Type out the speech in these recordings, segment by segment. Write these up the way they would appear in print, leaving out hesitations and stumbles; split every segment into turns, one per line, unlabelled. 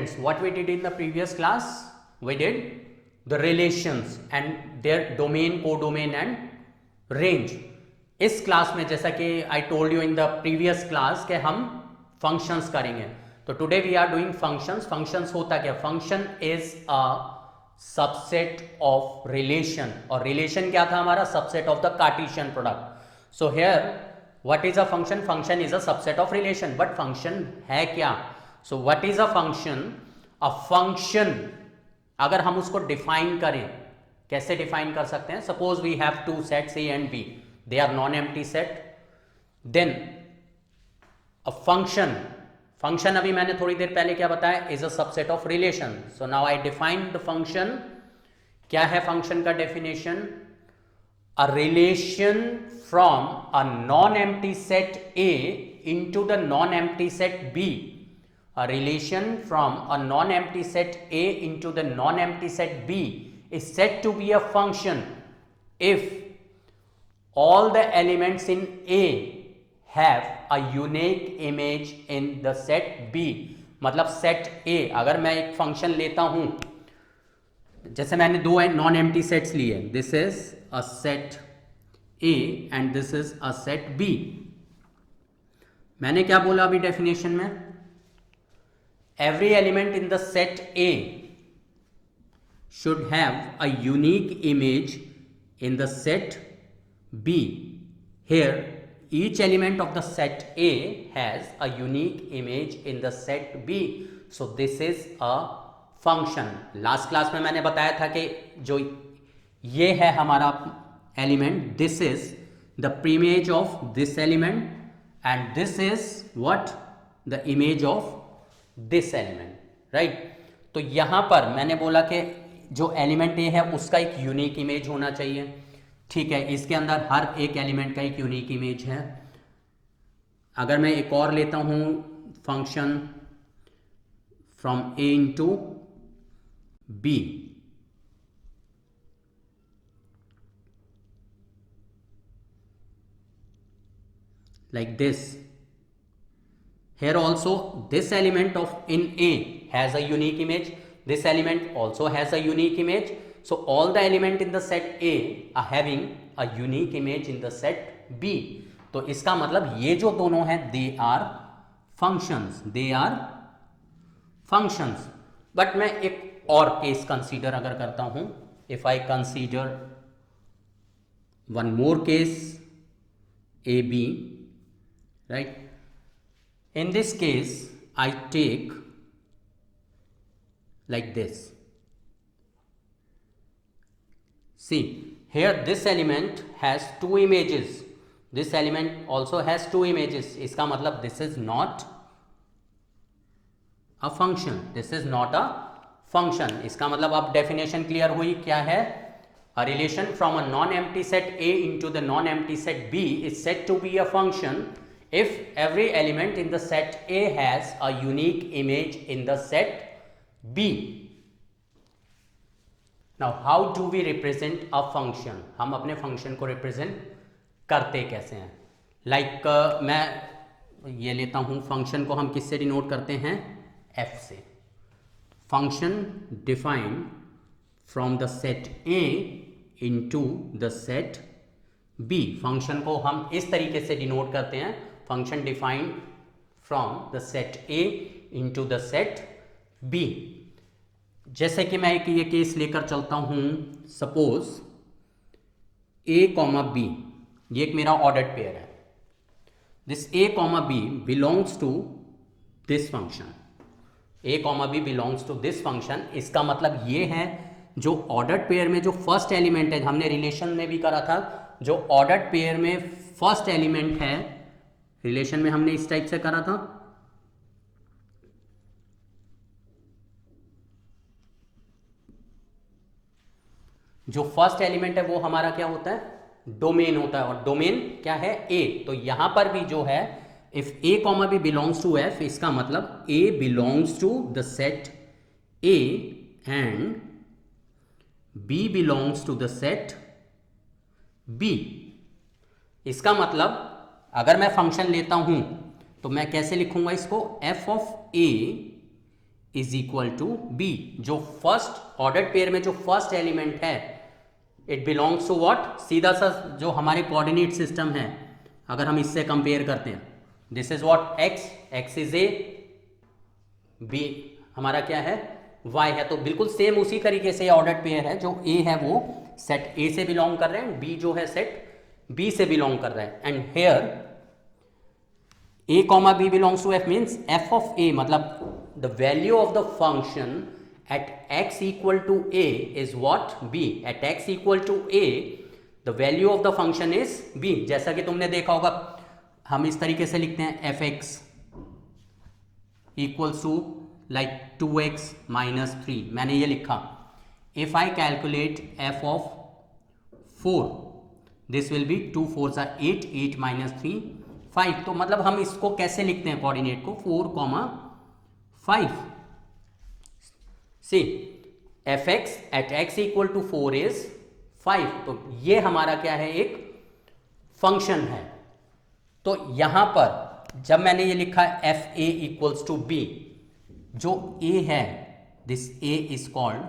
students, what we did in the previous class, we did the relations and their domain, codomain and range. इस class में जैसा कि I told you in the previous class कि हम functions करेंगे, तो today we are doing functions. Functions होता क्या? Function is a subset of relation, और relation क्या था हमारा? Subset of the Cartesian product. So here what is a function? Function is a subset of relation, but function है क्या? So what is a function? A function अगर हम उसको define करें, कैसे डिफाइन कर सकते हैं? Suppose we have two sets A and B, they are non-empty set. Then a function अभी मैंने थोड़ी देर पहले क्या बताया? is a subset of relation. So now I define the function. क्या है function का definition? A relation from a non-empty set A into the non-empty set B. A relation from a non-empty set A into the non-empty set B is said to be a function if all the elements in A have a unique image in the set B. मतलब set A, अगर मैं एक function लेता हूं, जैसे मैंने दो non empty sets लिए, this is a set A and this is a set B. मैंने क्या बोला अभी डेफिनेशन में? Every element in the set A should have a unique image in the set B. Here, each element of the set A has a unique image in the set B. So this is a function. Last class में मैंने बताया था कि जो ये है हमारा element, this is the preimage of this element and this is what? The image of this element, right. तो यहां पर मैंने बोला कि जो एलिमेंट ए है उसका एक यूनिक इमेज होना चाहिए, ठीक है. इसके अंदर हर एक एलिमेंट का एक यूनिक इमेज है. अगर मैं एक और लेता हूं function from A into B, like this. Here also this element of in A has a unique image, this element also has a unique image. So all the element in the set A are having a unique image in the set B. तो इसका मतलब ये जो दोनों हैं they are functions, they are functions. But मैं एक और केस कंसीडर अगर करता हूं, if I consider one more case AB, right? In this case, I take like this. See, here this element has two images. This element also has two images. इसका मतलब this is not a function. This is not a function. इसका मतलब अब definition clear हुई क्या है? A relation from a non-empty set A into the non-empty set B is said to be a function if every element in the set A has a unique image in the set B. Now how do we represent a function? हम अपने function को represent करते कैसे हैं? Like मैं ये लेता हूँ, function को हम किससे denote करते हैं? F से. Function defined from the set A into the set B. Function को हम इस तरीके से denote करते हैं, function defined from the set A into the set B. जैसे कि मैं एक ये केस लेकर चलता हूं, सपोज A कॉमा B, ये एक मेरा ऑर्डर्ड पेयर है. This A comma B belongs to this function. A comma B belongs to this function. इसका मतलब ये है जो ऑर्डर्ड पेयर में जो फर्स्ट एलिमेंट है, हमने रिलेशन में भी करा था, जो ऑर्डर्ड पेयर में फर्स्ट एलिमेंट है, रिलेशन में हमने इस टाइप से करा था, जो फर्स्ट एलिमेंट है वो हमारा क्या होता है? डोमेन होता है. और डोमेन क्या है? ए. तो यहां पर भी जो है if A comma B belongs to F, इसका मतलब A belongs to the set A and B belongs to the set B. इसका मतलब अगर मैं फंक्शन लेता हूं तो मैं कैसे लिखूंगा इसको? F of A is equal to B. जो फर्स्ट ऑर्डर्ड पेयर में जो फर्स्ट एलिमेंट है इट बिलोंग्स टू व्हाट, सीधा सा जो हमारे कोऑर्डिनेट सिस्टम है अगर हम इससे कंपेयर करते हैं, this is what x is A, B हमारा क्या है y है, तो बिल्कुल सेम उसी तरीके से ऑर्डर्ड पेयर है। जो a है वो सेट a से बिलोंग कर रहे हैं, b जो है सेट b से बिलोंग कर रहा है। And here a comma b belongs to f means f of a, मतलब the value of the function at x equal to a is what, b, at x equal to a the value of the function is b। जैसा कि तुमने देखा होगा हम इस तरीके से लिखते हैं fx equals to like 2x minus 3, मैंने ये लिखा। if I calculate f of 4 this will be 2 4s are 8, 8 minus 3 5। तो मतलब हम इसको कैसे लिखते हैं कोऑर्डिनेट को 4, 5। See, fx at x equal to 4 is 5। तो ये हमारा क्या है, एक फंक्शन है। तो यहां पर जब मैंने ये लिखा F A equals to B, जो a है this a is called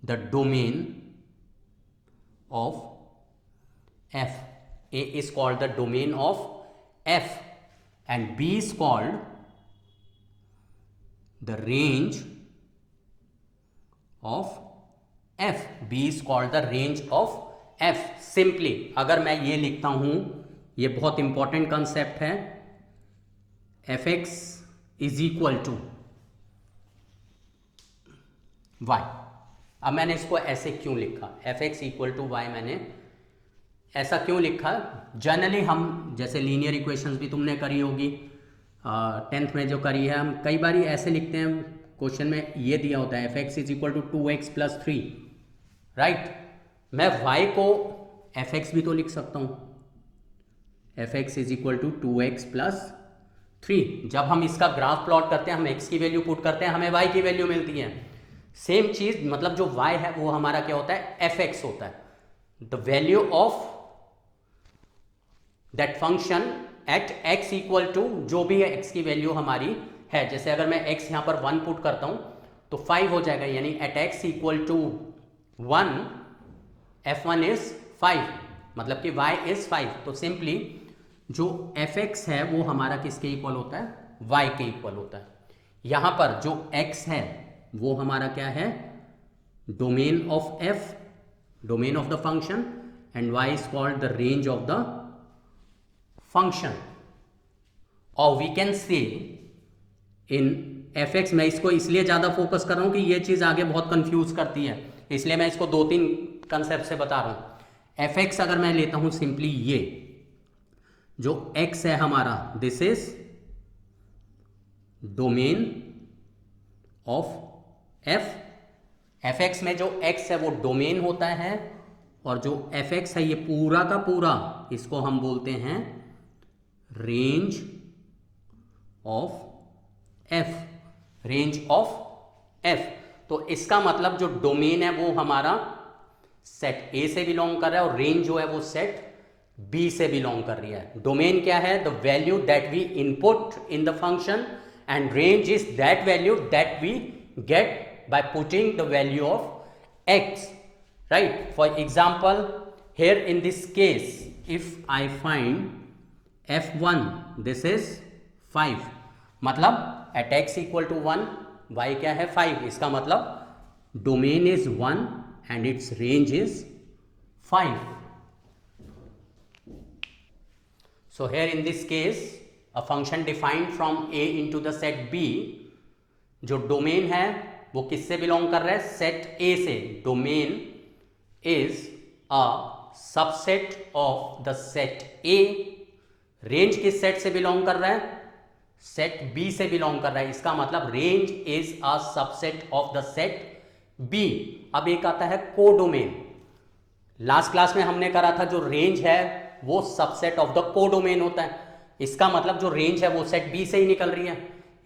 the domain of f, a is called the domain of f and b is called the range of f, b is called the range of f। Simply अगर मैं ये लिखता हूं, ये बहुत important concept है, fx is equal to y। अब मैंने इसको ऐसे क्यों लिखा, fx इक्वल टू y मैंने ऐसा क्यों लिखा। जनरली हम जैसे लीनियर इक्वेशंस भी तुमने करी होगी 10th में जो करी है, हम कई बार ऐसे लिखते हैं, क्वेश्चन में ये दिया होता है fx is equal to 2x plus 3, right. मैं y को fx भी तो लिख सकता हूँ, fx is equal to 2x plus 3। जब हम इसका ग्राफ प्लॉट करते हैं, हम x की वैल्यू पुट करते हैं, हमें y की वैल्यू मिलती है। सेम चीज, मतलब जो y है वो हमारा क्या होता है, fx होता है, the value of that function at x equal to जो भी है x की वैल्यू हमारी है। जैसे अगर मैं x यहां पर 1 पुट करता हूं तो 5 हो जाएगा, यानी at x equal to 1 f1 is 5, मतलब कि y इज 5। तो सिंपली जो fx है वो हमारा किसके इक्वल होता है, y के इक्वल होता है। यहां पर जो x है वो हमारा क्या है, domain of f, domain of the function, and y is called the range of the function. और we can say in fx, मैं इसको इसलिए ज़्यादा फोकस कर रहा हूँ कि ये चीज़ आगे बहुत कंफ्यूज करती है, इसलिए मैं इसको 2-3 कंसेप्ट से बता रहा हूँ। fx अगर मैं लेता हूँ सिंपली ये जो x है हमारा, this is domain of f। fx में जो x है वो डोमेन होता है, और जो fx है ये पूरा का पूरा, इसको हम बोलते हैं range of f, range of f। तो इसका मतलब जो डोमेन है वो हमारा सेट A से बिलोंग कर रहा है, और रेंज जो है वो सेट B से बिलोंग कर रही है। डोमेन क्या है, the value that we input in the function, and range is that value that we get by putting the value of x, right? For example, here in this case, if I find f1, this is 5, मतलब at x equal to 1, y क्या है 5, इसका मतलब domain is 1 and its range is 5. So here in this case, a function defined from a into the set b, जो domain है वो किससे belong कर रहा है, सेट A से। Domain is a subset of the set A। Range किस set से बिलोंग कर रहा है, सेट B से बिलोंग कर रहा है, इसका मतलब range is a subset of the set B। अब एक आता है कोडोमेन। लास्ट क्लास में हमने करा था जो रेंज है वो सबसेट ऑफ द कोडोमेन होता है, इसका मतलब जो रेंज है वो सेट B से ही निकल रही है,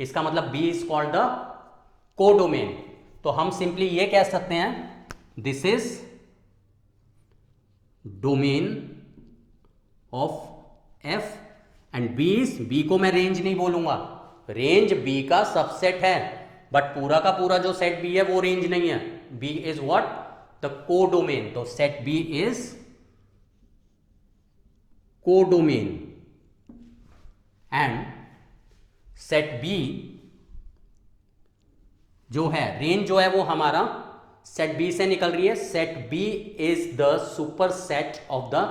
इसका मतलब B is called the codomain. तो हम सिंपली ये कह सकते हैं this is domain of f and B को मैं रेंज नहीं बोलूंगा, रेंज B का सबसेट है, बट पूरा का पूरा जो सेट बी है वो रेंज नहीं है. B is what? The codomain. तो set B is codomain and set B जो है, रेंज जो है वो हमारा सेट बी से निकल रही है. Set B is the superset of the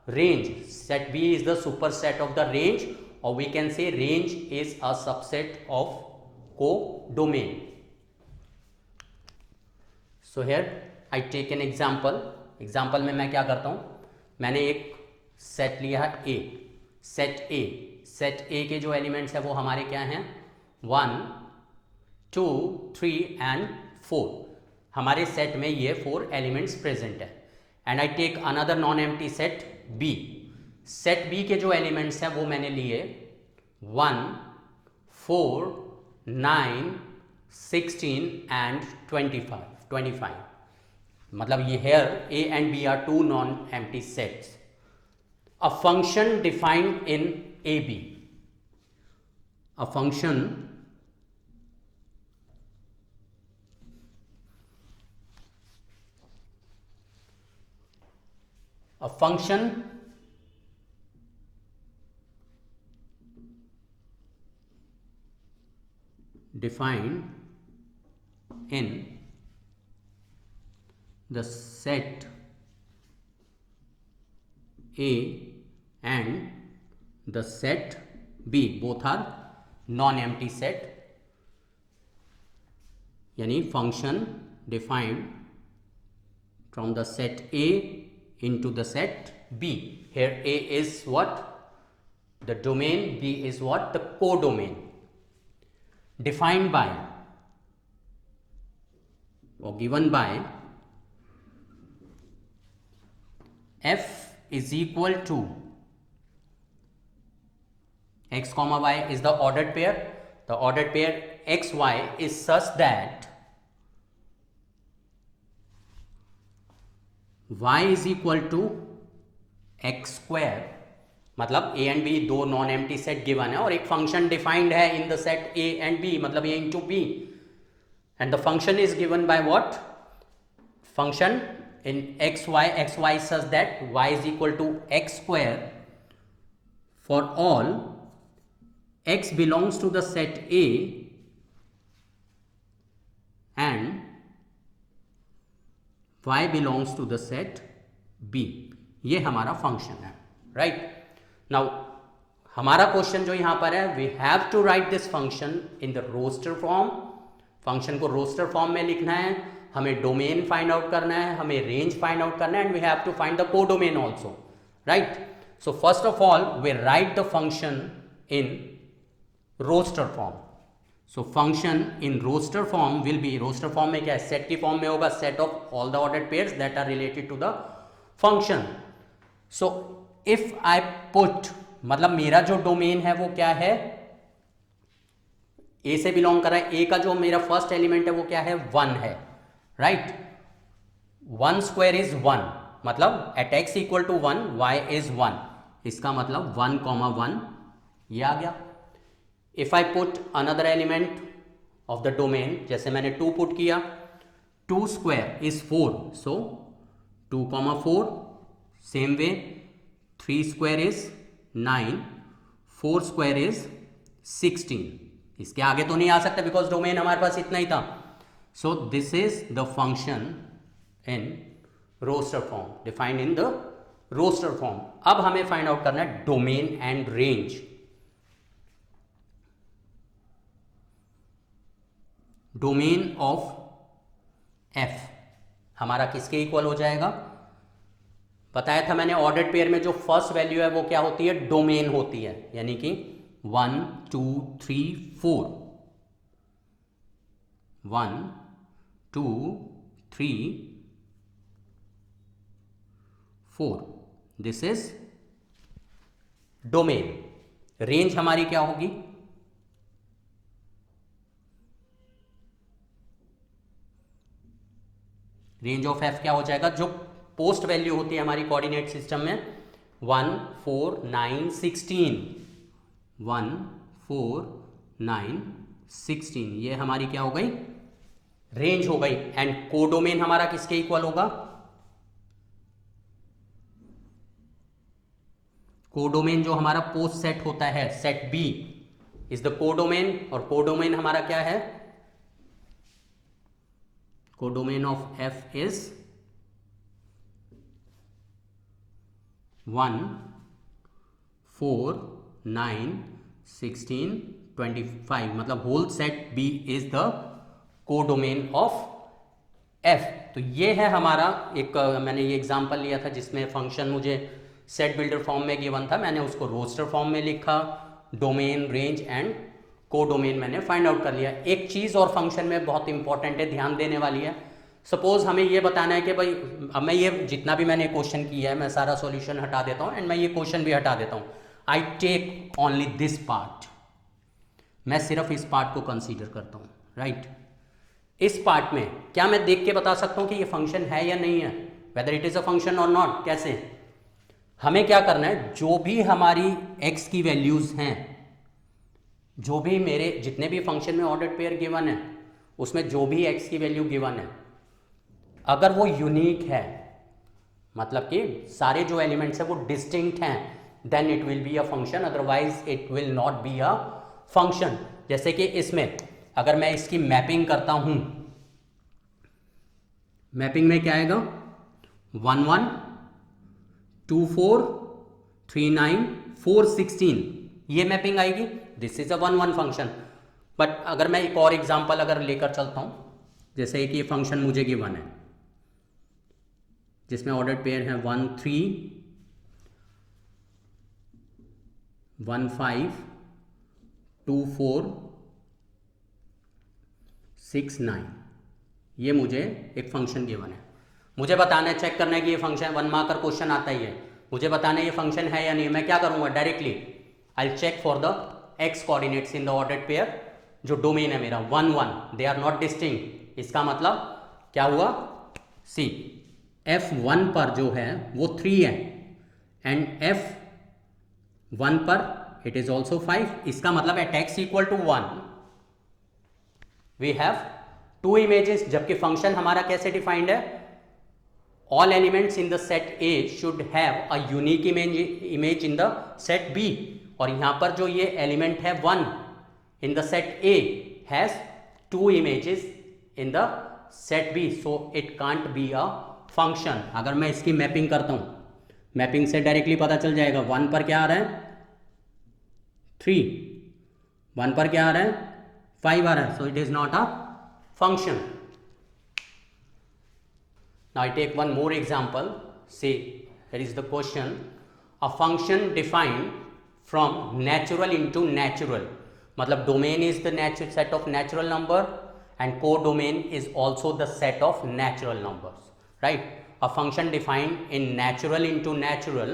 range. Set B is the superset of the range, or we can say range is a subset of codomain. So here I take an example. Example में मैं क्या करता हूँ, मैंने एक set लिया है ए. Set ए, set ए के जो एलिमेंट्स हैं वो हमारे क्या हैं? 1 2 3 एंड 4. हमारे सेट में ये 4 एलिमेंट्स प्रेजेंट है. And I take another non empty set B. Set B के जो एलिमेंट्स हैं वो मैंने लिए 1 4 9 16 एंड 25. मतलब ये here A and B are 2 non empty sets. A function defined in A B. A function defined in the set A and the set B, both are non-empty set. यानी function defined from the set A into the set B. Here A is what? The domain. B is what? The codomain. Defined by or given by f is equal to x comma y is the ordered pair. The ordered pair x y is such that y is equal to x square. मतलब A and B दो non empty set given है और एक function defined है in the set A and B, मतलब A into B. And the function is given by what? Function in x y such that y is equal to x square for all x belongs to the set A and y belongs to the set B. ये हमारा function है, right? Now हमारा question जो यहां पर है, we have to write this function in the roster form. Function को roster form में लिखना है, हमें डोमेन फाइंड आउट करना है, हमें रेंज फाइंड आउट करना है, and we have to find the codomain also, right? So first of all we write the function in roster form. So function in roster form will be, roster form में क्या है? Set की form में होगा, set of all the ordered pairs that are related to the function. So if I put, मतलब मेरा जो domain है वो क्या है? ए से बिलोंग कर रहा है. ए का जो मेरा फर्स्ट एलिमेंट है वो क्या है? 1 है, राइट? 1 स्क्वायर इज 1, मतलब at x equal to 1 y is 1. इसका मतलब 1 कॉमा 1 ये आ गया. If I put another element of the domain, जैसे मैंने 2 पुट किया, 2 square is 4, so 2 comma 4. Same way 3 square is 9, 4 square is 16. इसके आगे तो नहीं आ सकता बिकॉज डोमेन हमारे पास इतना ही था. So this is the function in roster form, defined in the roster form. अब हमें फाइंड आउट करना है domain and range. Domain of f हमारा किसके इक्वल हो जाएगा? बताया था मैंने, ऑर्डर्ड पेयर में जो फर्स्ट वैल्यू है वो क्या होती है? डोमेन होती है. यानी कि 1 2 3 4, 1 2 3 4, दिस इज डोमेन. रेंज हमारी क्या होगी? रेंज ऑफ एफ क्या हो जाएगा? जो पोस्ट वैल्यू होती है हमारी कोऑर्डिनेट सिस्टम में, 1 4 9 16, 1 4 9 16, ये हमारी क्या हो गई, रेंज हो गई। एंड कोडोमेन हमारा किसके इक्वल होगा, कोडोमेन जो हमारा पोस्ट सेट होता है, set B is the codomain, और कोडोमेन हमारा क्या है, कोडोमेन ऑफ एफ इज 1 4 9 16 25, मतलब whole set B is the codomain of f. तो ये है हमारा एक, मैंने ये एग्जांपल लिया था जिसमें फंक्शन मुझे सेट बिल्डर फॉर्म में गिवन था, मैंने उसको रोस्टर फॉर्म में लिखा, डोमेन, रेंज एंड कोडोमेन मैंने फाइंड आउट कर लिया। एक चीज़ और फंक्शन में बहुत इंपॉर्टेंट है, ध्यान देने वाली है। सपोज हमें ये बताना है कि भाई, अब मैं ये जितना भी मैंने क्वेश्चन किया है मैं सारा सॉल्यूशन हटा देता हूँ एंड मैं ये क्वेश्चन भी हटा देता हूँ। I take only this part, मैं सिर्फ इस पार्ट को कंसीडर करता हूँ, राइट। इस पार्ट में क्या मैं देख के बता सकता हूँ कि ये फंक्शन है या नहीं है, whether it is a function और नॉट। कैसे, हमें क्या करना है, जो भी हमारी x की वैल्यूज़ हैं, जो भी मेरे जितने भी फंक्शन में ऑर्डर्ड पेयर गिवन है, उसमें जो भी x की वैल्यू गिवन है, अगर वो यूनिक है, मतलब कि सारे जो एलिमेंट्स हैं वो डिस्टिंक्ट हैं, then it will be a function, otherwise it will not be a function. जैसे कि इसमें अगर मैं इसकी मैपिंग करता हूं, मैपिंग में क्या आएगा, 1 1 2 4 3 9 4 16, ये मैपिंग आएगी, this is a 1 1 function. But अगर मैं एक और एग्जांपल अगर लेकर चलता हूं, जैसे कि ये फंक्शन मुझे गिवन है जिसमें ऑर्डर्ड पेयर है 1 3 1 5 2 4 6 9, ये मुझे एक फंक्शन गिवन है, मुझे बताना है, चेक करना है कि ये फंक्शन, 1 मार्कर क्वेश्चन आता ही है, मुझे बताना है ये फंक्शन है या नहीं। मैं क्या करूंगा, directly I check for the x coordinates in the ordered pair, जो डोमेन है मेरा 1 1, दे आर नॉट डिस्टिंक्ट। इसका मतलब क्या हुआ, सी F1 पर जो है वो 3 है एंड F1 पर इट इज ऑल्सो 5, इसका मतलब at x equal to 1 we have 2 images. जबकि फंक्शन हमारा कैसे डिफाइंड है, all elements in the set A should have a unique image in the set B, और यहां पर जो ये एलिमेंट है 1 in the set A has 2 images in the set B, so it can't be a function. अगर मैं इसकी mapping करता हूं, मैपिंग से डायरेक्टली पता चल जाएगा, 1 पर क्या आ रहा है 3, 1 पर क्या आ रहा है 5 आ रहा है, so it is not a function. Now I take one more example. Say here is the question: a function defined from natural into natural, मतलब domain is the natural set of natural number and codomain is also the set of natural numbers, right? A function defined in natural into natural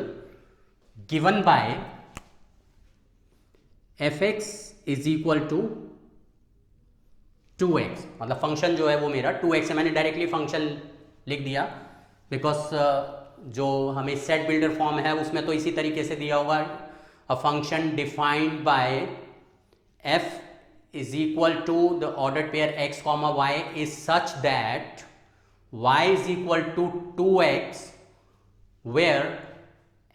given by fx is equal to 2x, मतलब function जो है वो मेरा 2x है, मैंने directly function लिख दिया because जो हमें सेट बिल्डर फॉर्म है उसमें तो इसी तरीके से दिया होगा, अ function defined by f is equal to the ordered pair x comma y is such that y is equal to 2x where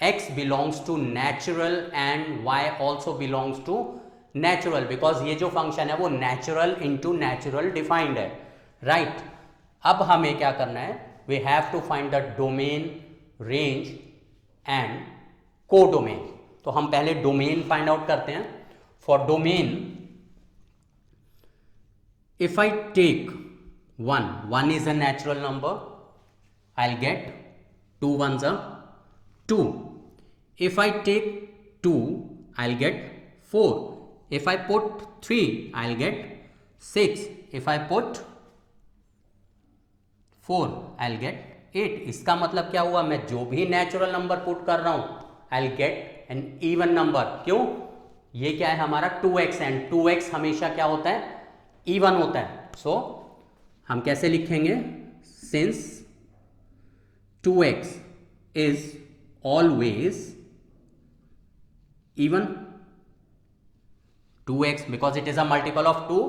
x belongs to natural and y also belongs to natural, because ये जो function है वो natural into natural defined है, right. अब हमें क्या करना है, we have to find the domain, range and codomain. तो हम पहले डोमेन फाइंड आउट करते हैं। For domain, if I take 1 is a natural number, I'll get 2 ones are 2. If I take 2, I'll get 4. If I put 3, I'll get 6. If I put 4, I'll get 8. इसका मतलब क्या हुआ, मैं जो भी natural number put कर रहा हूं I'll get an even number। क्यों, ये क्या है हमारा 2x एंड 2x हमेशा क्या होता है, इवन होता है। सो हम कैसे लिखेंगे, since 2x is always even, 2x because it is a multiple of 2,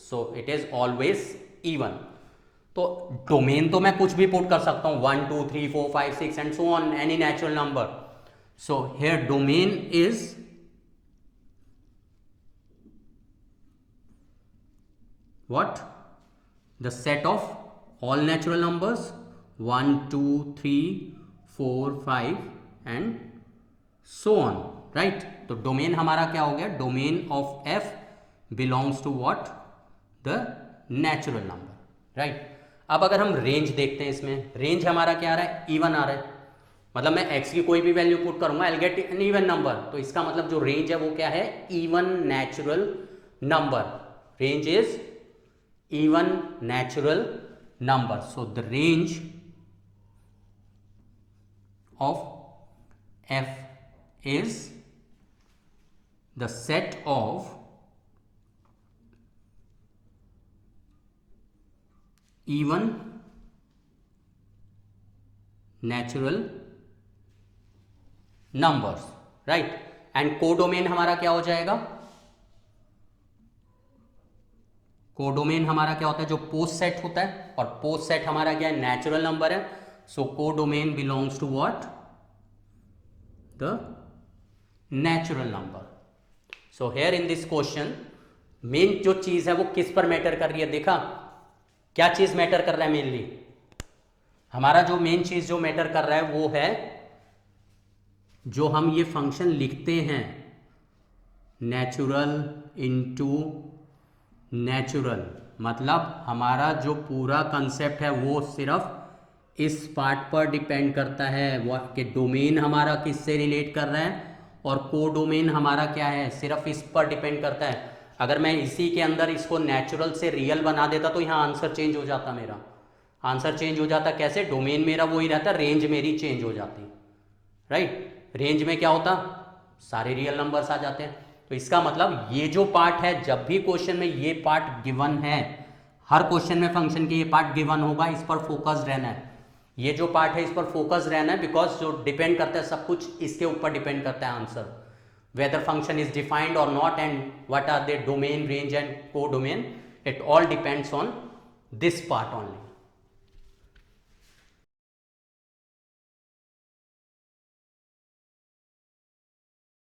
so it is always even. तो डोमेन तो मैं कुछ भी पुट कर सकता हूँ, 1 2 3 4 5 6 and so on, any natural number. So here domain is what? The set of all natural numbers 1 2 3 4 5 and so on, right? तो domain हमारा क्या हो गया? Domain of f belongs to what? The natural number, right? अब अगर हम range देखते हैं, इसमें रेंज हमारा क्या आ रहा है? इवन आ रहा है. मतलब मैं x की कोई भी वैल्यू पुट करूंगा, I will get an even number. तो इसका मतलब जो रेंज है वो क्या है? Even natural number. Range is even natural number. So the range of f is the set of even natural numbers, right? and codomain हमारा क्या हो जाएगा? कोडोमेन हमारा क्या होता है? जो पोस्ट सेट होता है, और पोस्ट सेट हमारा क्या है? नेचुरल नंबर है. So codomain belongs to what? The natural number. So here in this question main जो चीज है वो किस पर मैटर कर रही है? देखा क्या चीज मैटर कर रहा है? मेनली हमारा जो मेन चीज जो मैटर कर रहा है वो है जो हम ये फंक्शन लिखते हैं, नेचुरल इनटू नेचुरल. मतलब हमारा जो पूरा कंसेप्ट है वो सिर्फ इस पार्ट पर डिपेंड करता है कि डोमेन हमारा किससे रिलेट कर रहा है, और कोडोमेन हमारा क्या है? सिर्फ इस पर डिपेंड करता है. अगर मैं इसी के अंदर इसको नेचुरल से रियल बना देता तो यहाँ आंसर चेंज हो जाता. मेरा आंसर चेंज हो जाता कैसे? डोमेन मेरा वही रहता, रेंज मेरी चेंज हो जाती, राइट? रेंज में क्या होता? सारे रियल नंबर्स आ जाते हैं. तो इसका मतलब ये जो पार्ट है, जब भी क्वेश्चन में ये पार्ट गिवन है, हर क्वेश्चन में फंक्शन के ये पार्ट गिवन होगा, इस पर फोकस रहना है. ये जो पार्ट है इस पर फोकस रहना है, बिकॉज जो डिपेंड करता है सब कुछ इसके ऊपर डिपेंड करता है answer, whether function is defined or not, and what are the domain, range and codomain. It all depends on this part only.